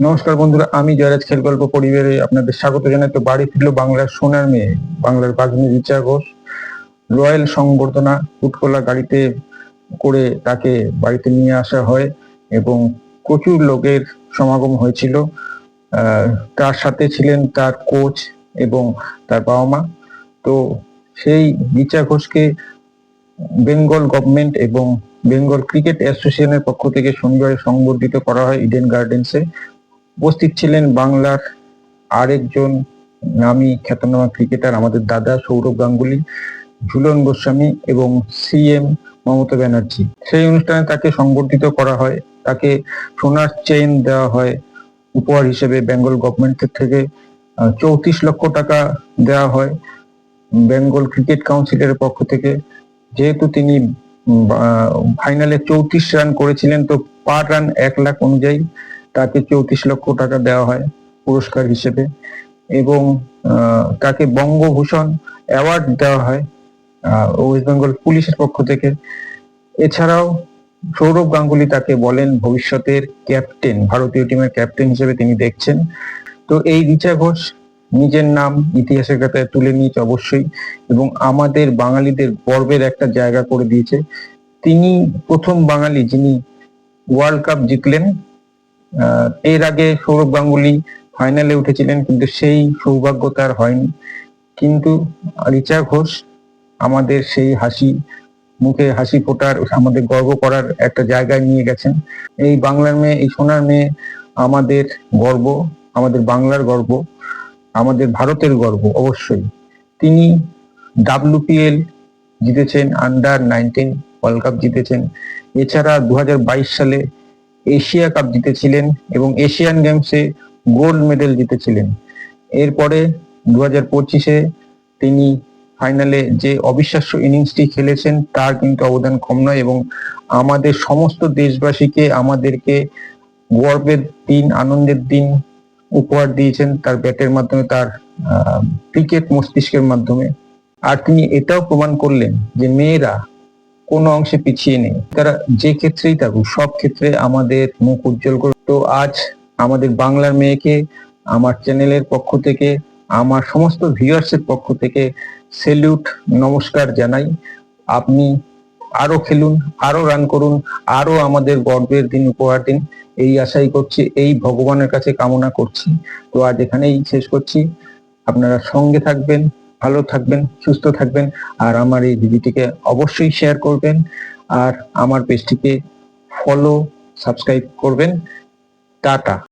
নমস্কার বন্ধুরা, আমি জয়রাজ খেল গল্প পরিবারে আপনাদের স্বাগত জানাই। তো বাড়ি ফিরল বাংলার সোনার মেয়ে, বাংলার বাঘিনী রিচা ঘোষ। রয়্যাল সংবর্ধনা উৎকলা গাড়িতে করে তাকে বাড়িতে নিয়ে আসা হয় এবং প্রচুর লোকের সমাগম হয়েছিল। তার সাথে ছিলেন তার কোচ এবং তার বাবা মা। তো সেই রিচা ঘোষকে বেঙ্গল গভর্নমেন্ট এবং বেঙ্গল ক্রিকেট অ্যাসোসিয়েশনের পক্ষ থেকে শনিবার সংবর্ধিত করা হয় ইডেন গার্ডেন্সে। উপস্থিত ছিলেন বাংলার আরেকজন নামী খ্যাতনামা ক্রিকেটার, আমাদের দাদা সৌরভ গাঙ্গুলি, ঝুলন গোস্বামী এবং সিএম মমতা ব্যানার্জি। সেই অনুষ্ঠানে তাকে সংবর্ধিত করা হয়, তাকে সোনার চেইন দেওয়া হয় উপহার হিসেবে। বেঙ্গল গভর্নমেন্টের থেকে 34 লক্ষ টাকা দেওয়া হয় বেঙ্গল ক্রিকেট কাউন্সিলের পক্ষ থেকে। যেহেতু তিনি ফাইনালে 34 রান করেছিলেন, তো পার রান 1 লাখ অনুযায়ী তাকে 34 লক্ষ টাকা দেওয়া হয় পুরস্কার হিসেবে। এবং তাকে বঙ্গভূষণ অ্যাওয়ার্ড দেওয়া হয় ওয়েস্ট বেঙ্গল পুলিশের পক্ষ থেকে। এছাড়াও সৌরভ গাঙ্গুলি তাকে বলেন ভবিষ্যতের ক্যাপ্টেন, ভারতীয় টিমের ক্যাপ্টেন হিসেবে তিনি দেখছেন। তো এই রিচা ঘোষ নিজের নাম ইতিহাসের খাতায় তুলে নিয়েছে অবশ্যই, এবং আমাদের বাঙালিদের গর্বের একটা জায়গা করে দিয়েছে। তিনি প্রথম বাঙালি যিনি ওয়ার্ল্ড কাপ জিতলেন। এর আগে সৌরভ গাঙ্গুলি ফাইনালে উঠেছিলেন, কিন্তু সেই সৌভাগ্য তার হয়নি। কিন্তু রিচা ঘোষ আমাদের সেই মুখে হাসি ফোটার, আমাদের গর্ব করার একটা জায়গায় নিয়ে গেছেন। এই বাংলার মেয়ে, এই সোনার মেয়ে আমাদের গর্ব, আমাদের বাংলার গর্ব, আমাদের ভারতের গর্ব অবশ্যই। তিনি WPL জিতেছেন, আন্ডার-19 ওয়ার্ল্ড কাপ জিতেছেন। এছাড়া 2022 সালে এশিয়া কাপ জিতেছিলেন এবং এশিয়ান গেমসে গোল্ড মেডেল জিতেছিলেন। এরপরে 2025-এ তিনি ফাইনালে যে অবিশ্বাস্য ইনিংসটি খেলেছেন তার কিন্তু অবদান কম নয়, এবং আমাদের সমস্ত দেশবাসীকে, আমাদেরকে গর্বের দিন, আনন্দের দিন উপহার দিয়েছেন তার ব্যাটের মাধ্যমে, তার ক্রিকেট মস্তিষ্কের মাধ্যমে। আর তিনি এটাও প্রমাণ করলেন যে মেয়েরা কোনো অংশে পিছিয়ে নেই, তারা যে ক্ষেত্রেই থাকুক সব ক্ষেত্রে আমাদের মুখ উজ্জ্বল করে। তো আজ আমাদের বাংলার মেয়েকে আমার চ্যানেলের পক্ষ থেকে, আমার সমস্ত ভিউয়ার্সের পক্ষ থেকে সেলিউট, নমস্কার জানাই। আপনি আরো খেলুন, আরো রান করুন, আরো আমাদের গর্বের দিন উপহার দিন, এই আশাই করছি, এই ভগবানের কাছে কামনা করছি। তো আজ এখানেই শেষ করছি। আপনারা সঙ্গে থাকবেন, ভালো থাকবেন, সুস্থ থাকবেন, আর আমার এই ভিডিওটিকে অবশ্যই শেয়ার করবেন, আর আমার পেজটিকে ফলো, সাবস্ক্রাইব করবেন। টাটা।